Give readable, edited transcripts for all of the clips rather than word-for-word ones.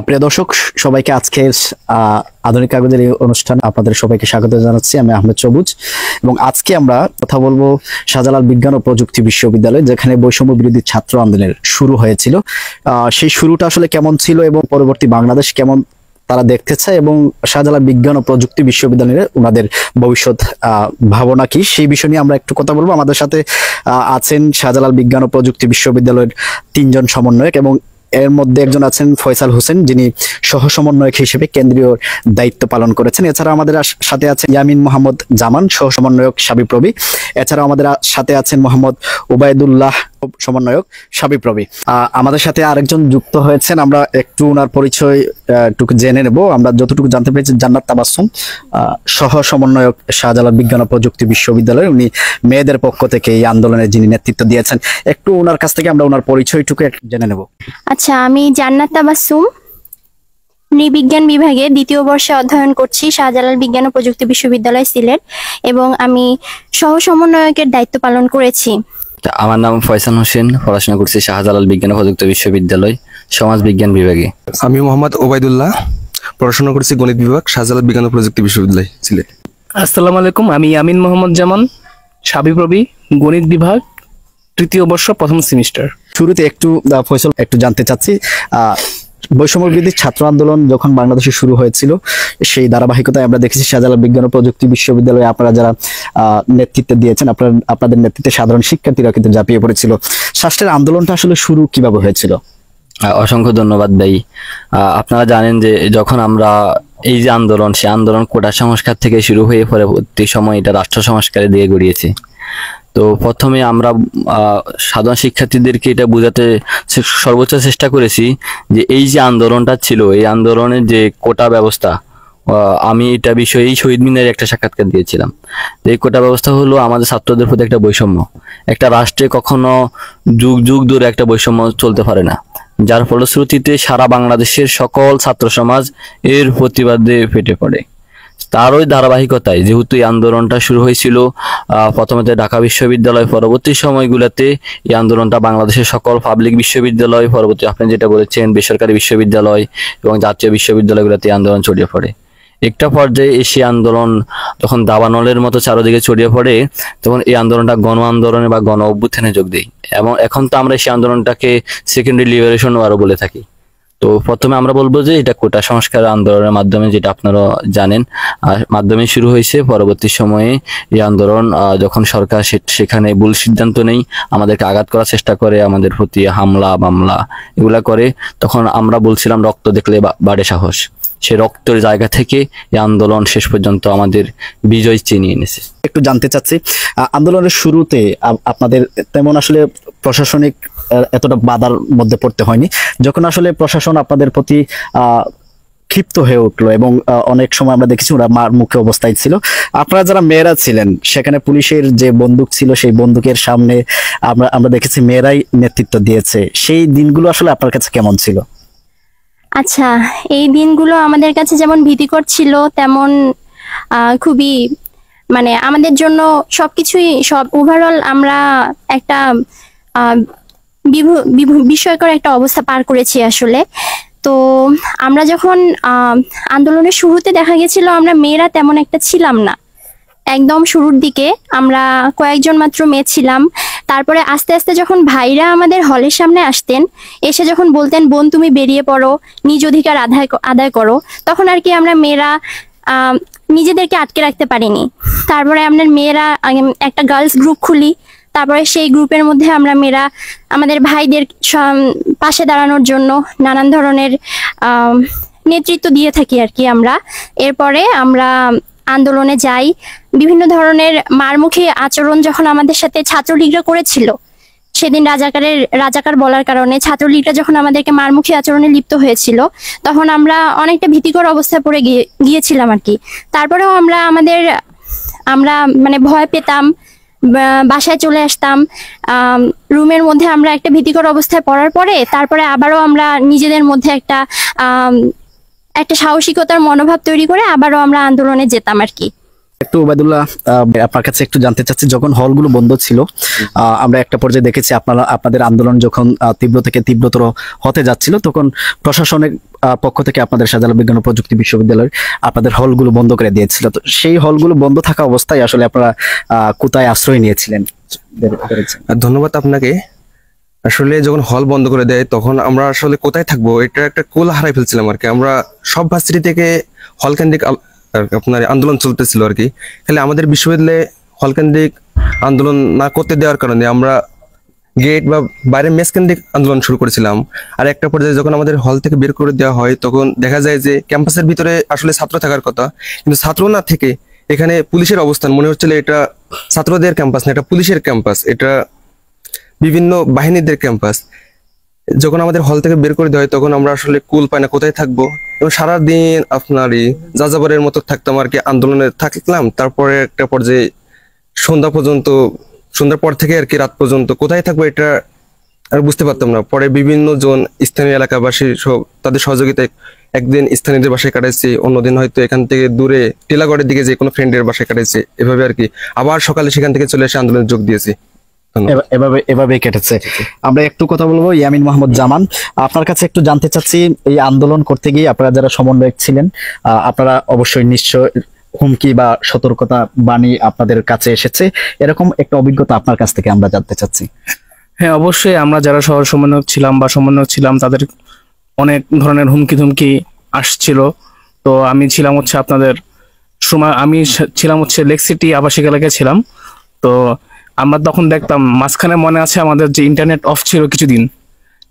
প্রিয় দর্শক সবাইকে আজকের আধুনিক কাগজের এই অনুষ্ঠানে আপনাদের সবাইকে স্বাগত জানাচ্ছি। আমি আহমেদ সবুজ এবং আজকে আমরা কথা বলবো শাহজালাল বিজ্ঞান ও প্রযুক্তি বিশ্ববিদ্যালয়, যেখানে বৈষম্য বিরোধী ছাত্র আন্দোলনের শুরু হয়েছিল। সেই শুরুটা আসলে কেমন ছিল এবং পরবর্তী বাংলাদেশ কেমন তারা দেখতে চায় এবং শাহজালাল বিজ্ঞান ও প্রযুক্তি বিশ্ববিদ্যালয়ের ওনাদের ভবিষ্যৎ ভাবনা কি, সেই বিষয় নিয়ে আমরা একটু কথা বলবো। আমাদের সাথে আছেন শাহজালাল বিজ্ঞান ও প্রযুক্তি বিশ্ববিদ্যালয়ের 3 জন সমন্বয়ক এবং এর মধ্যে একজন আছেন ফয়সাল হোসেন, যিনি সহ সমন্বয়ক হিসেবে কেন্দ্রীয় দায়িত্ব পালন করেছেন। এছাড়া আমাদের সাথে আছেন ইয়ামিন মোহাম্মদ জামান, সহ সমন্বয়ক সাবিপ্রবি। এছাড়া আমাদের সাথে আছেন মোহাম্মদ ওবায়দুল্লাহ, সমন্বয়ক সাবিপ্রবি। আমাদের সাথে আরেকজন যুক্ত হয়েছেন, আমরা একটু ওনার পরিচয় টুকু জেনে নেব। আমরা যতটুকু জানতে পেরেছি জান্নাত তাবাসসুম, সহ সমন্বয়ক শাহজালাল বিজ্ঞান ও প্রযুক্তি বিশ্ববিদ্যালয়, উনি মেয়েদের পক্ষ থেকে এই আন্দোলনের যিনি নেতৃত্ব দিয়েছেন। একটু ওনার কাছ থেকে আমরা ওনার পরিচয়টুকু জেনে নেব। আচ্ছা, আমি জান্নাত তাবাসসুম, নৃবিজ্ঞান বিভাগে 2য় বর্ষে অধ্যয়ন করছি শাহজালাল বিজ্ঞান ও প্রযুক্তি বিশ্ববিদ্যালয় সিলেট, এবং আমি সহ সমন্বয়কের দায়িত্ব পালন করেছি। আমার নাম ফয়সাল হোসেন, পড়াশোনা করছি শাহজালাল বিজ্ঞান ও প্রযুক্তি বিশ্ববিদ্যালয় সমাজ বিজ্ঞান বিভাগে। আমি মোহাম্মদ ওবায়দুল্লাহ, পড়াশোনা করছি গণিত বিভাগ শাহজালাল বিজ্ঞান ও প্রযুক্তি বিশ্ববিদ্যালয় সিলেট। আসসালামু আলাইকুম, আমি ইয়ামিন মোহাম্মদ জামান, সাবিপ্রবি, গণিত বিভাগ, 3য় বর্ষ, 1ম সেমিস্টার। শুরুতে একটু ফয়সাল একটু জানতে চাচ্ছি, বৈষম্য বিরোধী ছাত্র আন্দোলন যখন বাংলাদেশে শুরু হয়েছিল, সেই ধারাবাহিকতায় আমরা দেখেছি শাহজালাল বিজ্ঞান ও প্রযুক্তি বিশ্ববিদ্যালয়ে আপনারা যারা নেতৃত্ব দিয়েছেন, আপনাদের নেতৃত্বে সাধারণ শিক্ষার্থীরা কিন্তু ঝাঁপিয়ে পড়েছিল। শাসনের আন্দোলনটা আসলে শুরু কিভাবে হয়েছিল? অসংখ্য ধন্যবাদ ভাই। আপনারা জানেন যে যখন আমরা এই যে আন্দোলন, সে আন্দোলন কোটা সংস্কার থেকে শুরু হয়ে পরবর্তী সময় এটা রাষ্ট্র সংস্কারে দিয়ে গড়িয়েছে। তো প্রথমে আমরা সাধারণ শিক্ষার্থীদেরকে এটা বোঝাতে সর্বোচ্চ চেষ্টা করেছি যে এই যে আন্দোলনটা ছিল, এই আন্দোলনের যে কোটা ব্যবস্থা, আমি এটা বিষয়ে এই শহীদ মিনারে একটা সাক্ষাৎকার দিয়েছিলাম। এই কোটা ব্যবস্থা হলো আমাদের ছাত্রদের প্রতি একটা বৈষম্য। একটা রাষ্ট্রে কখনো যুগ যুগ ধরে একটা বৈষম্য চলতে পারে না, যার ফলশ্রুতিতে সারা বাংলাদেশের সকল ছাত্র সমাজ এর প্রতিবাদে ফেটে পড়ে। তার ওই ধারাবাহিকতায় যেহেতু এই আন্দোলনটা শুরু হয়েছিল প্রথমে ঢাকা বিশ্ববিদ্যালয়, পরবর্তী সময়গুলোতে এই আন্দোলনটা বাংলাদেশের সকল পাবলিক বিশ্ববিদ্যালয়, পরবর্তী আপনি যেটা বলেছেন বেসরকারি বিশ্ববিদ্যালয় এবং জাতীয় বিশ্ববিদ্যালয়গুলোতে আন্দোলন ছড়িয়ে পড়ে। একটা পর্যায়ে এসে আন্দোলন যখন দাবানলের মতো চারদিকে ছড়িয়ে পড়ে, তখন এই আন্দোলনটা গণ আন্দোলনে বা গণ অভ্যুত্থানে যোগ দেয়। এবং এখন তো আমরা সেই আন্দোলনটাকে সেকেন্ডারি লিবারেশন আরো বলে থাকি। তো প্রথমে আমরা বলবো যে এটা কোটা সংস্কার আন্দোলনের মাধ্যমে, যেটা আপনারা জানেন, মাধ্যমে শুরু হয়েছে। পরবর্তী সময়ে এই আন্দোলন যখন সরকার সেখানে ভুল সিদ্ধান্ত নেই, আমাদেরকে আঘাত করার চেষ্টা করে, আমাদের প্রতি হামলা মামলা এগুলা করে, তখন আমরা বলছিলাম রক্ত দেখলে বাড়ে সাহস। সে রক্তের জায়গা থেকে এই আন্দোলন শেষ পর্যন্ত আমাদের বিজয় চিনিয়ে এনেছে। একটু জানতে চাচ্ছি, আন্দোলনের শুরুতে আপনাদের তেমন আসলে প্রশাসনিক এতটা বাধার মধ্যে পড়তে হয়নি। যখন আসলে প্রশাসন আপনাদের প্রতি ক্ষিপ্ত হয়ে উঠলো এবং অনেক সময় আমরা দেখেছি ওরা মার মুখে অবস্থায় ছিল, আপনারা যারা মেয়েরা ছিলেন সেখানে পুলিশের যে বন্দুক ছিল সেই বন্দুকের সামনে আমরা দেখেছি মেয়েরাই নেতৃত্ব দিয়েছে। সেই দিনগুলো আসলে আপনার কাছে কেমন ছিল? আচ্ছা, এই দিনগুলো আমাদের কাছে যেমন ভীতিকর ছিল, তেমন খুবই আমাদের জন্য সবকিছুই ওভারঅল আমরা একটা বিস্ময়কর একটা অবস্থা পার করেছি আসলে। তো আমরা যখন আন্দোলনের শুরুতে দেখা গেছিল আমরা মেয়েরা তেমন একটা ছিলাম না, একদম শুরুর দিকে আমরা কয়েকজন মাত্র মেয়ে ছিলাম। তারপরে আস্তে আস্তে যখন ভাইরা আমাদের হলের সামনে আসতেন, এসে যখন বলতেন বোন তুমি বেরিয়ে পড়ো, নিজ অধিকার আদায় করো, তখন আর কি আমরা মেয়েরা নিজেদেরকে আটকে রাখতে পারিনি। তারপরে আমরা মেয়েরা একটা গার্লস গ্রুপ খুলি, তারপরে সেই গ্রুপের মধ্যে আমরা মেয়েরা আমাদের ভাইদের পাশে দাঁড়ানোর জন্য নানান ধরনের নেতৃত্ব দিয়ে থাকি আর কি আমরা। এরপরে আমরা আন্দোলনে যাই, বিভিন্ন ধরনের মারমুখী আচরণ যখন আমাদের সাথে ছাত্রলীগরা করেছিল, সেদিন রাজাকার বলার কারণে ছাত্রলীগরা যখন আমাদেরকে মারমুখী আচরণে লিপ্ত হয়েছিল, তখন আমরা অনেকটা ভীতিকর অবস্থায় পড়ে গিয়েছিলাম আর কি। তারপরেও আমরা ভয় পেতাম, বাসায় চলে আসতাম। রুমের মধ্যে আমরা একটা ভীতিকর অবস্থায় পড়ার পরে তারপরে আবারও আমরা নিজেদের মধ্যে একটা সাহসিকতার মনোভাব তৈরি করে আবারও আমরা আন্দোলনে যেতাম আর কি। একটু ওবায়দুল্লাহ, আপনার কাছে একটু জানতে চাচ্ছি, যখন হলগুলো বন্ধ ছিল আমরা একটা পর্যায়ে দেখেছি আপনাদের আন্দোলন যখন তীব্র থেকে তীব্রতর হতে যাচ্ছিল, তখন প্রশাসনের পক্ষ থেকে আপনাদের শাহজালাল বিজ্ঞান ও প্রযুক্তি বিশ্ববিদ্যালয়ের আপনাদের হলগুলো বন্ধ করে দিয়েছিল। তো সেই হলগুলো বন্ধ থাকা অবস্থায় আসলে আপনারা কোথায় আশ্রয় নিয়েছিলেন? আর ধন্যবাদ আপনাকে। আসলে যখন হল বন্ধ করে দেয় তখন আমরা আসলে কোথায় থাকবো, এটা একটা কোল হারাই ফেলছিলাম আর কি। আমরা সব ভার্সিটি থেকে হল কেন্দ্রিক আপনার আন্দোলন চলতেছিল আর কি। তাহলে আমাদের বিশ্ববিদ্যালয়ে হল কেন্দ্রিক আন্দোলন না করতে দেওয়ার কারণে আমরা গেট বা বাইরে মেস কেন্দ্রিক আন্দোলন শুরু করেছিলাম। আর একটা পর্যায়ে যখন আমাদের হল থেকে বের করে দেওয়া হয় তখন দেখা যায় যে ক্যাম্পাসের ভিতরে আসলে ছাত্র থাকার কথা, কিন্তু ছাত্র না থেকে এখানে পুলিশের অবস্থান। মনে হচ্ছিল এটা ছাত্রদের ক্যাম্পাস না, এটা পুলিশের ক্যাম্পাস, এটা বিভিন্ন বাহিনীদের ক্যাম্পাস। যখন আমাদের হল থেকে বের করে দেওয়া হয় তখন আমরা আসলে কুল পাই না, কোথায় থাকবো। এবং সারাদিন আপনারই যাযাবরের মতো থাকতাম আর কি, আন্দোলনে থাকলাম। তারপরে একটা পর্যায়ে সন্ধ্যা পর্যন্ত, সন্ধ্যার পর থেকে আর কি রাত পর্যন্ত কোথায় থাকবো এটা আর বুঝতে পারতাম না। পরে বিভিন্ন জন স্থানীয় এলাকাবাসী সব তাদের সহযোগিতায় একদিন স্থানীয়দের বাসায় কাটাইছি, অন্যদিন হয়তো এখান থেকে দূরে টিলাগড়ের দিকে যে কোনো ফ্রেন্ডের বাসায় কাটাইছি, এভাবে আর কি। আবার সকালে সেখান থেকে চলে এসে আন্দোলনে যোগ দিয়েছি। এভাবে কেটেছে। আমরা একটু কথা বলবো ইয়ামিন মোহাম্মদ জামান, আপনার কাছে একটু জানতে চাচ্ছি, এই আন্দোলন করতে গিয়ে আপনারা যারা সমন্বয়ক ছিলেন, আপনারা অবশ্যই নিশ্চয় হুমকি বা সতর্কতা বাণী আপনাদের কাছে এসেছে, এরকম একটা অভিজ্ঞতা আপনার কাছ থেকে আমরা জানতে চাচ্ছি। হ্যাঁ, অবশ্যই আমরা যারা শহর সমন্বয়ক ছিলাম তাদের অনেক ধরনের হুমকি আসছিল। তো আমি ছিলাম হচ্ছে আপনাদের ছিলাম হচ্ছে লেক সিটি আবাসিক এলাকায় ছিলাম। তো আমরা তখন দেখতাম মাঝখানে মনে আছে আমাদের যে ইন্টারনেট অফ ছিল কিছুদিন,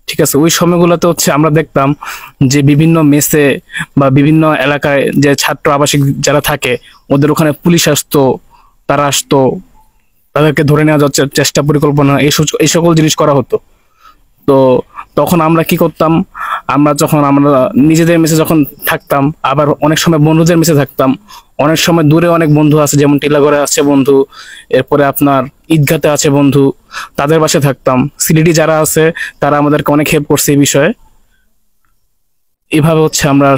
ঠিক আছে, ওই সময়গুলোতে হচ্ছে আমরা দেখতাম যে বিভিন্ন মেসে বা বিভিন্ন এলাকায় যে ছাত্র আবাসিক যারা থাকে ওদের ওখানে পুলিশ আসতো, তারা আসতো, তাদেরকে ধরে নেওয়া যাচ্ছে চেষ্টা পরিকল্পনা এই সকল জিনিস করা হতো। তো তখন আমরা কি করতাম, আমরা নিজেদের মেসে যখন থাকতাম, আবার অনেক সময় বন্ধুদের মেসে থাকতাম, অনেক সময় দূরে অনেক বন্ধু আছে, যেমন টিলাগড়ে আছে বন্ধু, এরপরে আপনার ঈদগাতে আছে বন্ধু, তাদের বাসায় থাকতাম। সিলেটি যারা আছে তারা আমাদেরকে অনেক হেল্প করছে এই বিষয়ে। এভাবে হচ্ছে আমরা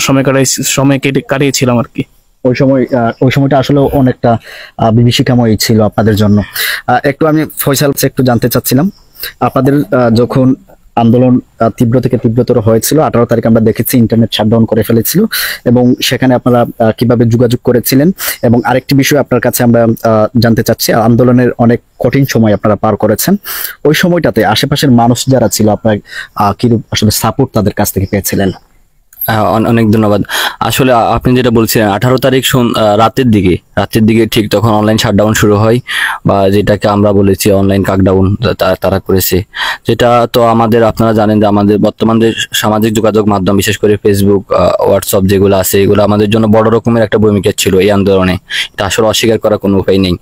সময় কাটিয়েছিলাম আর কি। ওই সময়টা আসলে অনেকটা বিভীষিকাময় ছিল আপনাদের জন্য। একটু আমি ফয়সাল একটু জানতে চাচ্ছিলাম, আপনাদের যখন আন্দোলন তীব্র থেকে তীব্রতর হয়েছিল 18 তারিখ আমরা দেখেছি ইন্টারনেট শাটডাউন করে ফেলেছিল, এবং সেখানে আপনারা কিভাবে যোগাযোগ করেছিলেন। এবং আরেকটি বিষয় আপনার কাছে আমরা জানতে চাচ্ছি, আন্দোলনের অনেক কঠিন সময় আপনারা পার করেছেন, ওই সময়টাতে আশেপাশের মানুষ যারা ছিল আপনার কিরূপ আসলে সাপোর্ট তাদের কাছ থেকে পেয়েছিলেন? অনেক ধন্যবাদ। আসলে আপনি যেটা বলছিলেন 18 তারিখ রাতের দিকে ঠিক তখন অনলাইন শাটডাউন শুরু হয়, বা যেটাকে আমরা বলেছি অনলাইন কাকডাউন তারা করেছে। যেটা তো আপনারা জানেন যে আমাদের বর্তমান যে সামাজিক যোগাযোগ মাধ্যম, বিশেষ করে ফেসবুক, হোয়াটসঅ্যাপ যেগুলো আছে, এগুলো আমাদের জন্য বড় রকমের একটা ভূমিকা ছিল এই আন্দোলনে। এটা আসলে অস্বীকার করার কোনো উপায় নেই।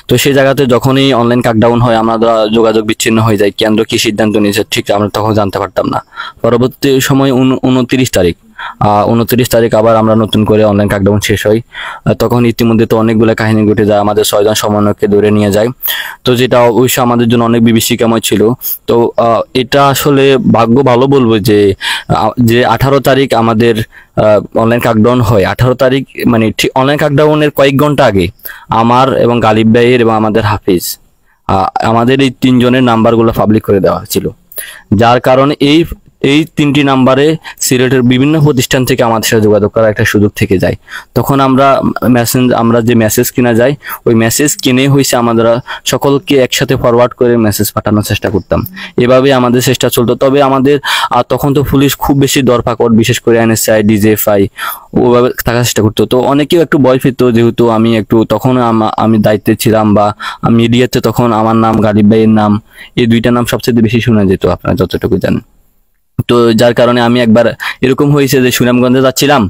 তো সেই জায়গাতে যখনই অনলাইন কাকডাউন হয় আমরা যোগাযোগ বিচ্ছিন্ন হয়ে যায়। কেন্দ্র কি সিদ্ধান্ত নিয়েছে ঠিক আমরা তখন জানতে পারতাম না। পরবর্তী সময় 29 তারিখ আবার আমরা নতুন করে অনলাইন কাকডাউন শেষ হয়। তখন ইতিমধ্যে তো অনেকগুলো কাহিনী ঘটে যায়, আমাদের 6 জন সমন্বয়ককে ধরে নিয়ে যায়। তো যেটা অবশ্যই আমাদের জন্য অনেক বিভীষিকাময় ছিল। তো এটা আসলে ভাগ্য ভালো বলবো যে 18 তারিখ আমাদের অনলাইন কাকডাউন হয়। 18 তারিখ মানে ঠিক অনলাইন কাকডাউনের কয়েক ঘন্টা আগে আমার এবং গালিব ভাইয়ের এবং আমাদের হাফিজ আমাদের এই 3 জনের নাম্বারগুলো পাবলিক করে দেওয়া হয়েছিল, যার কারণে এই 3টি নাম্বারে সিলেটের বিভিন্ন প্রতিষ্ঠান থেকে আমাদের সাথে যোগাযোগ করার একটা সুযোগ থেকে যায়। তখন আমরা যে মেসেজ কিনা যায়, ওই মেসেজ কিনে হয়েছে আমরা সকলকে একসাথে ফরওয়ার্ড করে মেসেজ পাঠানোর চেষ্টা করতাম। এভাবে আমাদের চেষ্টা চলতো। তবে আমাদের তখন তো পুলিশ খুব বেশি দরপাকড়, বিশেষ করে NSI, DJFI ওভাবে থাকার চেষ্টা করতো। তো অনেকেও একটু ভয় পেত, যেহেতু আমি তখন আমি দায়িত্বে ছিলাম, বা মিডিয়াতে তখন আমার নাম, গালিব ভাইয়ের নাম, এই 2টা নাম সবচেয়ে বেশি শোনা যেত, আপনারা যতটুকু জানেন। তো যার কারণে আমি একবার এরকম হয়েছে যে সুনামগঞ্জে যাচ্ছিলাম,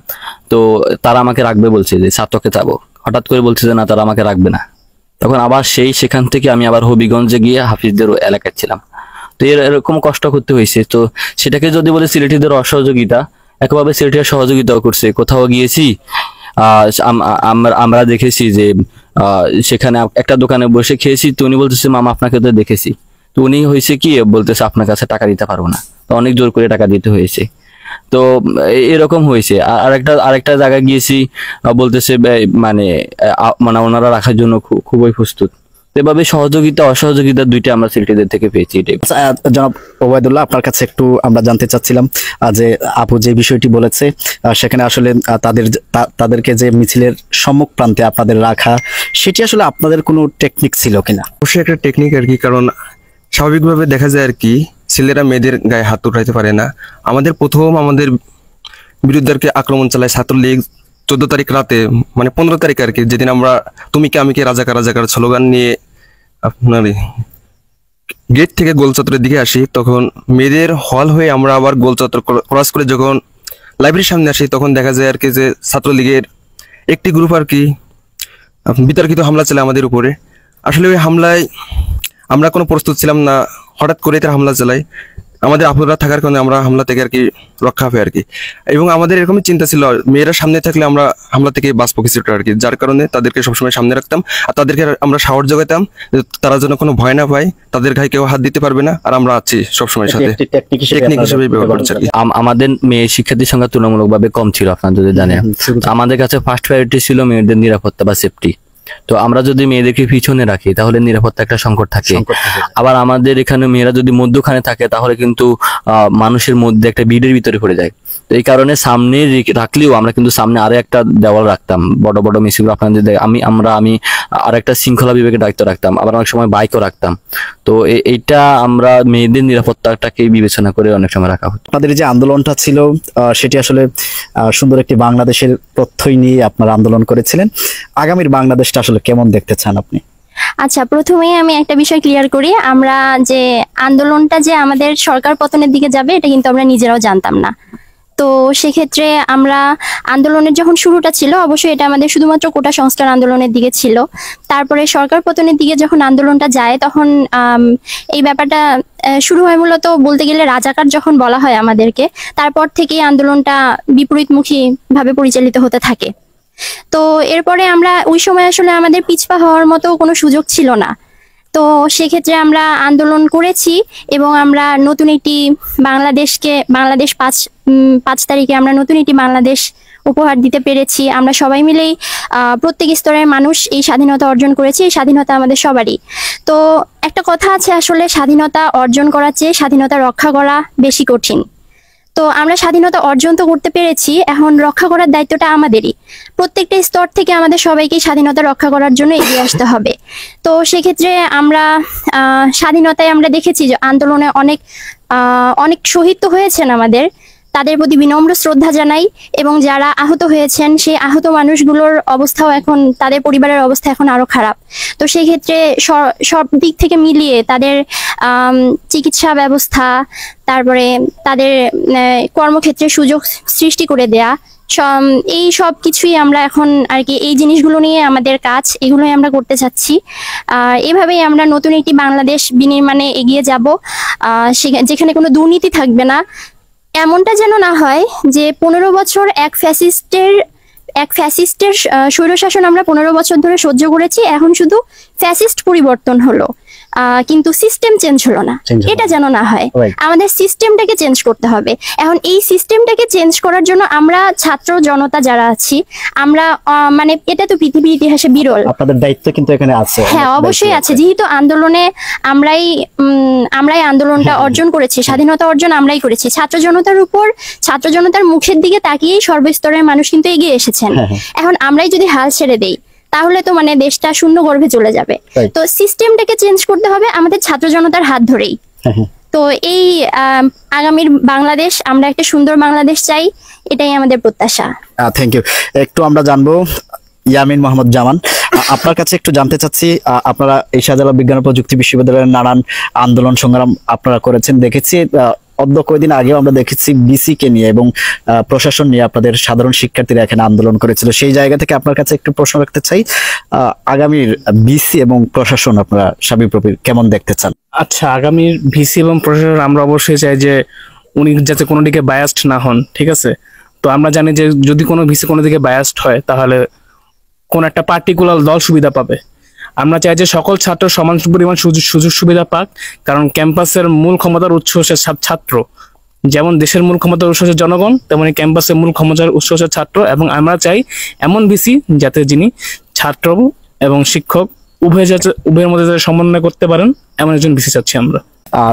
তো তারা আমাকে রাখবে বলছে যে ছাত্রকে যাবো, হঠাৎ করে বলছে যে না তারা আমাকে রাখবে না। তখন আবার সেখান থেকে আমি আবার হবিগঞ্জে গিয়ে হাফিজদের এলাকায় ছিলাম। তো এরকম কষ্ট করতে হয়েছে। তো সেটাকে যদি বলে সিলেটিদের অসহযোগিতা, একভাবে সিলেটিরা সহযোগিতাও করছে। কোথাও গিয়েছি আমরা দেখেছি যে সেখানে একটা দোকানে বসে খেয়েছি, তো উনি বলতেছে মামা আপনাকে তো দেখেছি। তো উনি হয়েছে কি বলতেছে আপনার কাছে টাকা দিতে পারবো না, তো অনেক জোর করে টাকা দিতে হয়েছে। তো এরকম হয়েছে। আরেকটা জায়গায় গিয়েছি, বলতেছে মানে মানে ওনারা রাখার জন্য খুবই প্রস্তুত। তো এভাবে সহযোগিতা অসহযোগিতা দুইটা আমরা সিলেটিদের থেকে পেয়েছি। এটাই। আচ্ছা, জনাব ওবায়দুল্লাহ, আপনার কাছে একটু আমরা জানতে চাচ্ছিলাম যে আপু যে বিষয়টি বলেছে সেখানে আসলে তাদেরকে যে মিছিলের সম্মুখ প্রান্তে আপনাদের রাখা, সেটি আসলে আপনাদের কোনো টেকনিক ছিল কিনা? অবশ্যই একটা টেকনিক আর কি, কারণ স্বাভাবিকভাবে দেখা যায় আর কি ছেলেরা মেয়েদের গায়ে হাত উঠাইতে পারে না। আমাদের বিরুদ্ধে আর কি আক্রমণ চালায় ছাত্রলীগ 14 তারিখ রাতে, মানে 15 তারিখ আর কি, যেদিন আমরা তুমি কে আমি কে রাজাকার রাজাকার স্লোগান নিয়ে আপনার গেট থেকে গোল চত্বরের দিকে আসি। তখন মেয়েদের হল হয়ে আমরা আবার গোল চত্বর ক্রস করে যখন লাইব্রেরির সামনে আসি, তখন দেখা যায় আর কি যে ছাত্রলীগের একটি গ্রুপ আর কি বিতর্কিত হামলা চালায় আমাদের উপরে। আসলে ওই হামলায় আমরা কোনো প্রস্তুত ছিলাম না, হঠাৎ করে তারা হামলা চালায়। আমাদের আপুরা থাকার কারণে আমরা হামলা থেকে আর কি রক্ষা পাই আর কি। এবং আমাদের এরকমই চিন্তা ছিল, মেয়েরা সামনে থাকলে আমরা হামলা থেকে বাঁচবো কিছুটা আর কি, যার কারণে তাদেরকে সবসময় সামনে রাখতাম। আর তাদেরকে আমরা সাহস জোগাতাম তারা যেন কোনো ভয় না পায়, তাদের গায়ে কেউ হাত দিতে পারবে না, আর আমরা আছি সবসময় সাথে। টেকনিক হিসেবে ব্যবহার করছি আর কি। আমাদের মেয়ে শিক্ষার্থীর সংখ্যা তুলনামূলকভাবে কম ছিল, আপনারা যদি জানেন। আমাদের কাছে ফার্স্ট প্রায়োরিটি ছিল মেয়েদের নিরাপত্তা বা সেফটি। তো আমরা যদি মেয়েদেরকে পিছনে রাখি তাহলে নিরাপত্তা একটা সংকট থাকে। আবার আমাদের এখানে মেয়েরা যদি মধ্যখানে থাকে তাহলে কিন্তু মানুষের মধ্যে একটা ভিড়ের ভিতরে পড়ে যায়। তো এই কারণে সামনে রাখলেও আমরা কিন্তু সামনে আরো একটা দেওয়াল রাখতাম, বড় বড় মিছিলগুলো আপনাদের আমি আর একটা শৃঙ্খলা বিভাগের দায়িত্ব রাখতাম, আবার অনেক সময় বাইকও রাখতাম। তো এইটা আমরা মেয়েদের নিরাপত্তাটাকে বিবেচনা করে অনেক সময় রাখা হতো। আপনাদের যে আন্দোলনটা ছিল সেটি আসলে সুন্দর একটি বাংলাদেশের তথ্যই নিয়ে আপনারা আন্দোলন করেছিলেন। আগামীর বাংলাদেশটা আসলে কেমন দেখতে চান আপনি? আচ্ছা, প্রথমেই আমি একটা বিষয় ক্লিয়ার করি, আমরা যে আন্দোলনটা যে আমাদের সরকার পতনের দিকে যাবে এটা কিন্তু আমরা নিজেরাও জানতাম না। তো সেক্ষেত্রে আমরা আন্দোলনের যখন শুরুটা ছিল, অবশ্যই এটা আমাদের শুধুমাত্র কোটা সংস্কার আন্দোলনের দিকে ছিল। তারপরে সরকার পতনের দিকে যখন আন্দোলনটা যায় তখন এই ব্যাপারটা শুরু হয় মূলত বলতে গেলে রাজাকার যখন বলা হয় আমাদেরকে, তারপর থেকেই আন্দোলনটা বিপরীতমুখী ভাবে পরিচালিত হতে থাকে। তো এরপরে আমরা ওই সময় আসলে আমাদের পিছপা হওয়ার মতো কোনো সুযোগ ছিল না। তো সেক্ষেত্রে আমরা আন্দোলন করেছি এবং আমরা নতুন একটি বাংলাদেশ 5 তারিখে আমরা নতুন একটি বাংলাদেশ উপহার দিতে পেরেছি। আমরা সবাই মিলেই প্রত্যেক স্তরের মানুষ এই স্বাধীনতা অর্জন করেছি। এই স্বাধীনতা আমাদের সবারই। তো একটা কথা আছে, আসলে স্বাধীনতা অর্জন করার চেয়ে স্বাধীনতা রক্ষা করা বেশি কঠিন। তো আমরা স্বাধীনতা অর্জন তো করতে পেরেছি, এখন রক্ষা করার দায়িত্বটা আমাদেরই। প্রত্যেকটা স্তর থেকে আমাদের সবাইকে স্বাধীনতা রক্ষা করার জন্য এগিয়ে আসতে হবে। তো সেক্ষেত্রে আমরা স্বাধীনতায় আমরা দেখেছি যে আন্দোলনে অনেক শহীদ তো হয়েছেন আমাদের, তাদের প্রতি বিনম্র শ্রদ্ধা জানাই। এবং যারা আহত হয়েছেন সেই আহত মানুষগুলোর অবস্থাও এখন, তাদের পরিবারের অবস্থা এখন আরো খারাপ। তো সেই ক্ষেত্রে সব দিক থেকে মিলিয়ে তাদের চিকিৎসা ব্যবস্থা, তারপরে তাদের কর্মক্ষেত্রে সুযোগ সৃষ্টি করে দেয়া, এই সব কিছুই আমরা এখন আর কি, এই জিনিসগুলো নিয়ে আমাদের কাজ, এগুলোই আমরা করতে চাচ্ছি। এভাবেই আমরা নতুন একটি বাংলাদেশ বিনির্মাণে এগিয়ে যাব, যেখানে কোনো দুর্নীতি থাকবে না। এমনটা যেন না হয় যে 15 বছর এক ফ্যাসিস্টের স্বৈরশাসন আমরা 15 বছর ধরে সহ্য করেছি, এখন শুধু ফ্যাসিস্ট পরিবর্তন হলো কিন্তু সিস্টেম চেঞ্জ হলো না। এটা যেন না হয়, আমাদের সিস্টেমটাকে চেঞ্জ করতে হবে। এখন এই সিস্টেমটাকে চেঞ্জ করার জন্য আমরা ছাত্র জনতা যারা আছি, আমরা মানে এটা তো পৃথিবীর ইতিহাসে বিরল। আপনাদের দায়িত্ব কিন্তু এখানে আছে। হ্যাঁ, অবশ্যই আছে, যেহেতু আন্দোলনে আমরাই আন্দোলনটা অর্জন করেছি, স্বাধীনতা অর্জন আমরাই করেছি। ছাত্র জনতার মুখের দিকে তাকিয়েই সর্বস্তরের মানুষ কিন্তু এগিয়ে এসেছেন। এখন আমরাই যদি হাল ছেড়ে দেই তাহলে তো মানে দেশটা শূন্য গর্ভে চলে যাবে। তো সিস্টেমটাকে চেঞ্জ করতে হবে আমাদের ছাত্র জনতার হাত ধরেই। তো এই আগামীর বাংলাদেশ, আমরা একটা সুন্দর বাংলাদেশ চাই, এটাই আমাদের প্রত্যাশা। Thank you. একটু আমরা জানবো ইয়ামিন মোহাম্মদ জামান, আপনার কাছে একটু জানতে চাচ্ছি, আপনারা এই শাহজালাল বিজ্ঞান ও প্রযুক্তি বিশ্ববিদ্যালয়ের নানান আন্দোলন সংগ্রাম আপনারা করেছেন, দেখেছি কয়েকদিন আগেও আমরা দেখেছি বিসি কে নিয়ে এবং প্রশাসন নিয়ে আপনাদের সাধারণ শিক্ষার্থীরা এখানে আন্দোলন করেছিল। সেই জায়গা থেকে আপনার কাছে একটু প্রশ্ন রাখতে চাই, আগামীর বিসি এবং প্রশাসন আপনারা শাবিপ্রবির কেমন দেখতে চান? আচ্ছা, আগামীর ভিসি এবং প্রশাসন আমরা অবশ্যই চাই যে উনি যাতে কোনো দিকে বায়াসড না হন, ঠিক আছে? তো আমরা জানি যে যদি কোনো ভিসি কোনো দিকে বায়াসড হয় তাহলে কোন একটা পার্টিকুলার দল সুবিধা পাবে। আমরা চাই যে সকল ছাত্র সমান পরিমাণ সুযোগ সুবিধা পাক, কারণ ক্যাম্পাসের মূল ক্ষমতার উৎস হচ্ছে ছাত্র। যেমন দেশের মূল ক্ষমতার উৎস হচ্ছে জনগণ, তেমনি ক্যাম্পাসের মূল ক্ষমতার উৎস হচ্ছে ছাত্র, এবং আমরা চাই এমন ভিসি যাতে যিনি ছাত্র এবং শিক্ষক উভয়ের মধ্যে যাতে সমন্বয় করতে পারেন, এমন একজন ভিসি চাচ্ছি আমরা।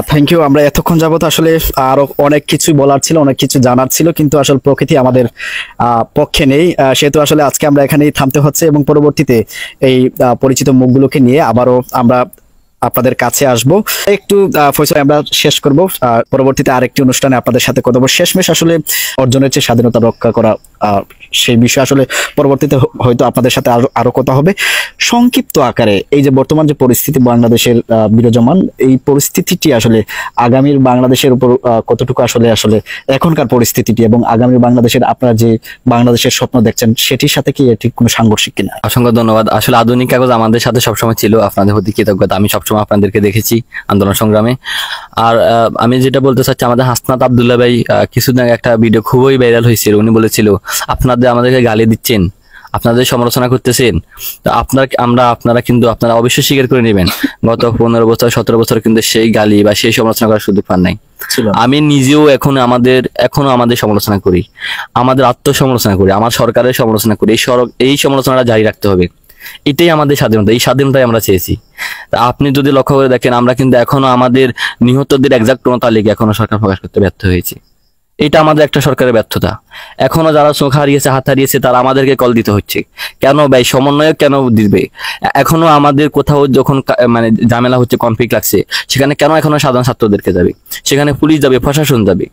Thank you. আমরা এতক্ষণ যাবত আসলে আরো অনেক কিছু বলার ছিল, অনেক কিছু জানার ছিল, কিন্তু আসলে প্রকৃতি আমাদের পক্ষে নেই, সেহেতু আসলে আজকে আমরা এখানেই থামতে হচ্ছে এবং পরবর্তীতে এই পরিচিত মুখগুলোকে নিয়ে আবারও আমরা আপনাদের কাছে আসব। একটু ফয়সাল আমরা শেষ করব, পরবর্তীতে আরেকটি অনুষ্ঠানে আপনাদের সাথে কথা বলবো। শেষমেশ আসলে অর্জনের চেয়ে স্বাধীনতা রক্ষা করা, সেই বিষয়ে আসলে পরবর্তীতে হয়তো আপনাদের সাথে আরো কথা হবে। সংক্ষিপ্ত আকারে এই যে বর্তমান যে পরিস্থিতি বাংলাদেশের বিরাজমান, এই পরিস্থিতিটি আসলে আগামীর বাংলাদেশের উপর কতটুকু আসলে এখনকার পরিস্থিতিটি এবং আগামী বাংলাদেশের আপনারা যে বাংলাদেশের স্বপ্ন দেখছেন সেটির সাথে কি এটি কোনো সাংঘর্ষিক কিনা? অসংখ্য ধন্যবাদ। আসলে আধুনিক কাগজ আমাদের সাথে সবসময় ছিল, আপনাদের প্রতি কৃতজ্ঞতা। আমি সবসময় আপনাদেরকে দেখেছি আন্দোলন সংগ্রামে। আর আমি যেটা বলতে চাচ্ছি, আমাদের হাসনাত আব্দুল্লাহ ভাই কিছুদিন আগে একটা ভিডিও খুবই ভাইরাল হয়েছিল। উনি বলেছিল, আপনাদের আমাদেরকে গালি দিচ্ছেন, আপনাদের সমালোচনা করতেছেন, তো আপনারা কিন্তু অবশ্যই স্বীকার করে নেবেন, গত 15 বছর 17 বছর কিন্তু সেই গালি বা সেই সমালোচনা করার সুযোগ পান নাই। আমি নিজেও এখনো আমাদের সমালোচনা করি, আমাদের আত্মসমালোচনা করি, আমার সরকারের সমালোচনা করি। এই সমালোচনাটা জারি রাখতে হবে, এটাই আমাদের স্বাধীনতা, এই স্বাধীনতাই আমরা চেয়েছি। আপনি যদি লক্ষ্য করে দেখেন, আমরা কিন্তু এখনো আমাদের নিহতদের এক্সাক্ট কোনো তালিকা এখনো সরকার প্রকাশ করতে ব্যর্থ হয়েছে। এটা আমাদের একটা সরকারের ব্যর্থতা। এখনো যারা চোখ হারিয়েছে, হাত হারিয়েছে, তারা আমাদেরকে কল দিতে হচ্ছে। কেন ভাই, সমন্বয় কেন দিবে? এখনো আমাদের কোথাও যখন মানে ঝামেলা হচ্ছে, কনফ্লিক্ট লাগছে, সেখানে কেন এখনো সাধারণ ছাত্রদেরকে যাবে? সেখানে পুলিশ যাবে, প্রশাসন যাবে।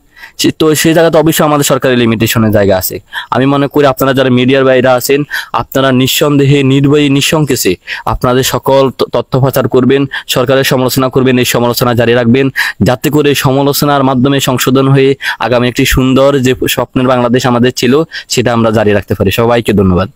তো সেই জায়গাতে অবশ্যই আমাদের সরকারের লিমিটেশনের জায়গা আছে। আমি মনে করি আপনারা যারা মিডিয়ার বাইরে আছেন, আপনারা নিঃসন্দেহে নির্ভয়ে নিঃসংকোচে আপনাদের সকল তথ্য প্রচার করবেন, সরকারের সমালোচনা করবেন, এই সমালোচনা জারি রাখবেন, যাতে করে সমালোচনার মাধ্যমে সংশোধন হয়ে আগামী একটি সুন্দর যে স্বপ্নের বাংলাদেশ আমাদের ছিল সেটা আমরা জারি রাখতে পারি। সবাইকে ধন্যবাদ।